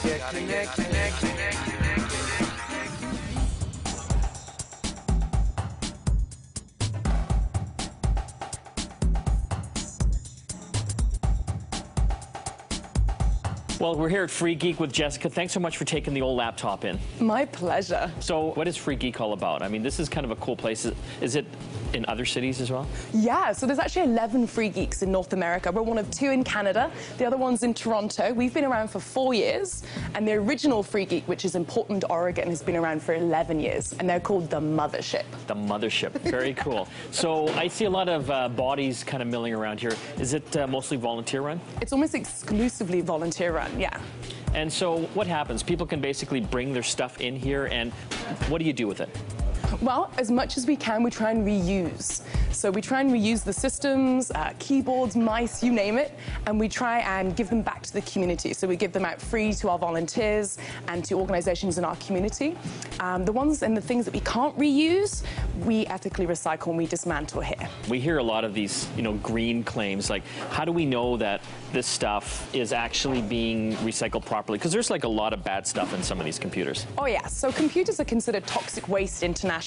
Well, we're here at Free Geek with Jessica. Thanks so much for taking the old laptop in. My pleasure. So what is Free Geek all about? I mean, this is kind of a cool place. Is it in other cities as well? Yeah, so there's actually 11 Free Geeks in North America. We're one of 2 in Canada. The other one's in Toronto. We've been around for 4 years. And the original Free Geek, which is in Portland, Oregon, has been around for 11 years. And they're called the Mothership. The Mothership. Very cool. So I see a lot of bodies kind of milling around here. Is it mostly volunteer run? It's almost exclusively volunteer run, yeah. And so what happens? People can basically bring their stuff in here, and what do you do with it? Well, as much as we can, we try and reuse. So we try and reuse the systems, keyboards, mice, you name it, and we try and give them back to the community. So we give them out free to our volunteers and to organizations in our community. The ones and the things that we can't reuse, we ethically recycle and we dismantle here. We hear a lot of these, green claims. Like, how do we know that this stuff is actually being recycled properly? Because there's like a lot of bad stuff in some of these computers. Oh yeah, so computers are considered toxic waste internationally.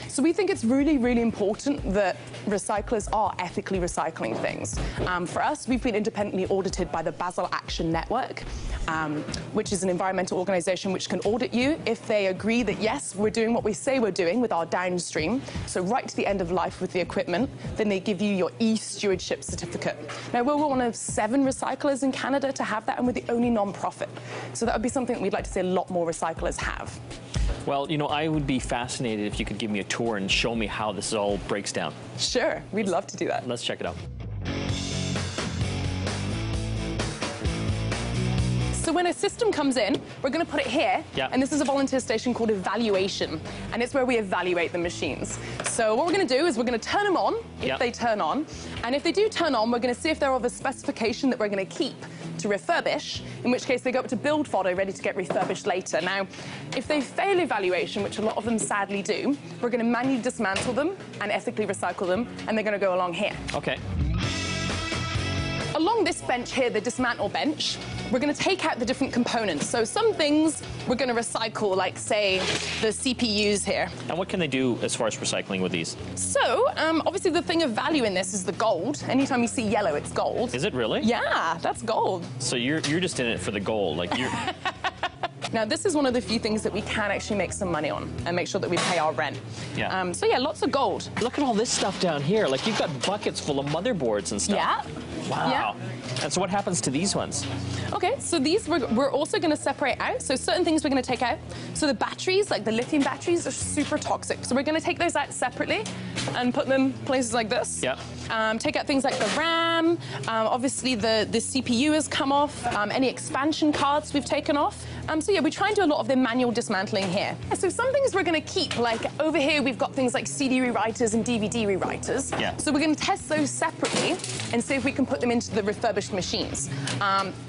So we think it's really, really important that recyclers are ethically recycling things. For us, we've been independently audited by the Basel Action Network, which is an environmental organization which can audit you if they agree that, yes, we're doing what we say we're doing with our downstream, so right to the end of life with the equipment, then they give you your e-stewardship certificate. Now, we're one of 7 recyclers in Canada to have that, and we're the only non-profit. So that would be something that we'd like to see a lot more recyclers have. Well, I would be fascinated if you could give me a tour and show me how this all breaks down. Sure, we'd love to do that. Let's check it out. So when a system comes in, we're going to put it here, and this is a volunteer station called Evaluation, and it's where we evaluate the machines. So what we're going to do is we're going to turn them on, if they turn on, and if they do turn on, we're going to see if they're of a specification that we're going to keep to refurbish, in which case they go up to build photo, ready to get refurbished later. Now, if they fail evaluation, which a lot of them sadly do, we're going to manually dismantle them and ethically recycle them, and they're going to go along here. Okay. Along this bench here, the dismantle bench, we're going to take out the different components. So some things we're going to recycle, like, say, the CPUs here. And what can they do as far as recycling with these? So, obviously, the thing of value in this is the gold. Anytime you see yellow, it's gold. Is it really? Yeah, that's gold. So you're just in it for the gold, like you're... Now, this is one of the few things that we can actually make some money on and make sure that we pay our rent. Yeah. So, yeah, lots of gold. Look at all this stuff down here. Like, you've got buckets full of motherboards and stuff. Yeah. Wow. Yeah. And so what happens to these ones? Okay, so these we're also going to separate out. So certain things we're going to take out. So the batteries, like the lithium batteries, are super toxic. So we're going to take those out separately and put them places like this. Yeah. Take out things like the RAM. Obviously, the CPU has come off. Any expansion cards we've taken off. So yeah, we try and do a lot of the manual dismantling here. So some things we're going to keep, like over here we've got things like CD rewriters and DVD rewriters. Yeah. So we're going to test those separately and see if we can put them into the refurbished machines.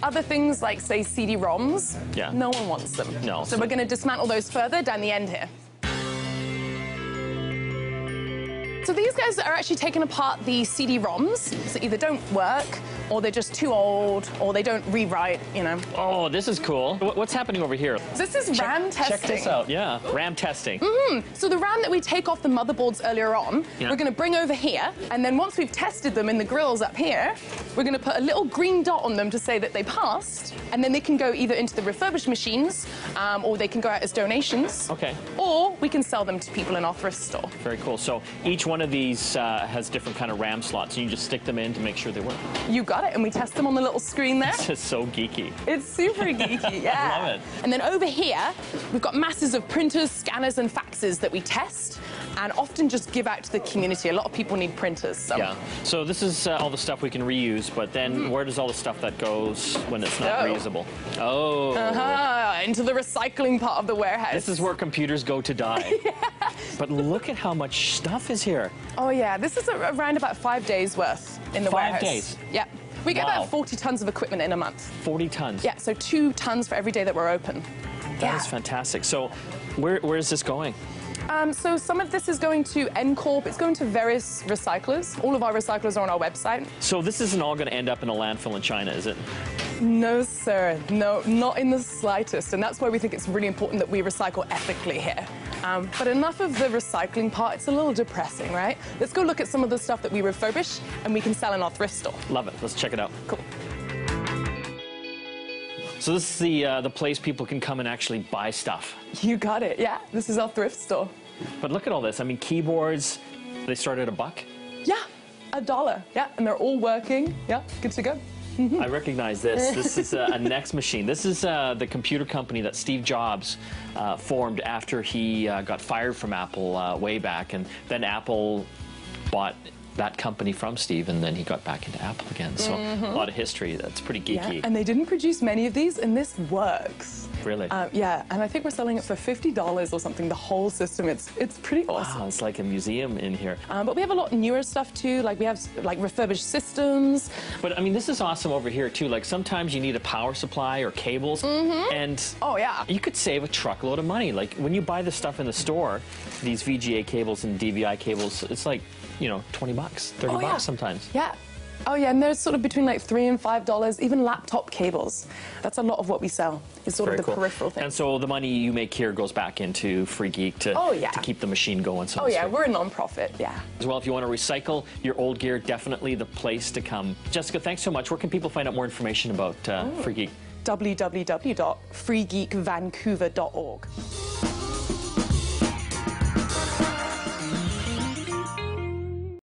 Other things like, say, CD-ROMs, no one wants them. No. So we're going to dismantle those further down the end here. So these guys are actually taking apart the CD-ROMs, so either don't work, or they're just too old, or they don't rewrite, Oh, this is cool. What's happening over here? This is RAM testing. Check this out, yeah. RAM testing. So the RAM that we take off the motherboards earlier on, we're going to bring over here, and then once we've tested them in the grills up here, we're going to put a little green dot on them to say that they passed, and then they can go either into the refurbished machines, or they can go out as donations. Okay. Or we can sell them to people in our thrift store. Very cool. So each one of these has different kind of RAM slots, and you just stick them in to make sure they work. You got it, and we test them on the little screen there. This is so geeky. It's super geeky, yeah. I love it. And then over here, we've got masses of printers, scanners, and faxes that we test and often just give out to the community. A lot of people need printers. So. Yeah. So this is all the stuff we can reuse, but then where does all the stuff that goes when it's not reusable? Oh. Into the recycling part of the warehouse. This is where computers go to die. Yeah. But look at how much stuff is here. Oh, yeah. This is around about 5 days worth in the warehouse. 5 days? Yeah. We get about 40 tons of equipment in a month. 40 tons? Yeah, so 2 tons for every day that we're open. That is fantastic. So where is this going? So some of this is going to NCorp. It's going to various recyclers. All of our recyclers are on our website. So this isn't all going to end up in a landfill in China, is it? No, sir. No, not in the slightest. And that's why we think it's really important that we recycle ethically here. But enough of the recycling part. It's a little depressing, right? Let's go look at some of the stuff that we refurbish and we can sell in our thrift store. Love it. Let's check it out. Cool. So this is the place people can come and actually buy stuff. You got it. Yeah, this is our thrift store. But look at all this. I mean, keyboards, they start at $1. Yeah, $1. Yeah, and they're all working. Yeah, good to go. I recognize this. This is a NeXT machine. This is the computer company that Steve Jobs formed after he got fired from Apple way back. And then Apple bought that company from Steve, and then he got back into Apple again. So a lot of history. That's pretty geeky. Yeah, and they didn't produce many of these, and this works. Really? Yeah, and I think we're selling it for $50 or something, the whole system. It's pretty awesome. Wow, it's like a museum in here. But we have a lot newer stuff too, like we have like refurbished systems. But I mean, this is awesome over here too. Like sometimes you need a power supply or cables, and Oh, yeah. you could save a truckload of money. Like when you buy this stuff in the store, these VGA cables and DVI cables, it's like, you know, $20, $30 sometimes. Yeah. Oh, yeah, and there's sort of between like $3 and $5, even laptop cables. That's a lot of what we sell, is sort Very of the cool. peripheral thing. And so the money you make here goes back into Free Geek to keep the machine going. So Oh, yeah, we're a non-profit, yeah. As well, if you want to recycle your old gear, definitely the place to come. Jessica, thanks so much. Where can people find out more information about Free Geek? www.freegeekvancouver.org.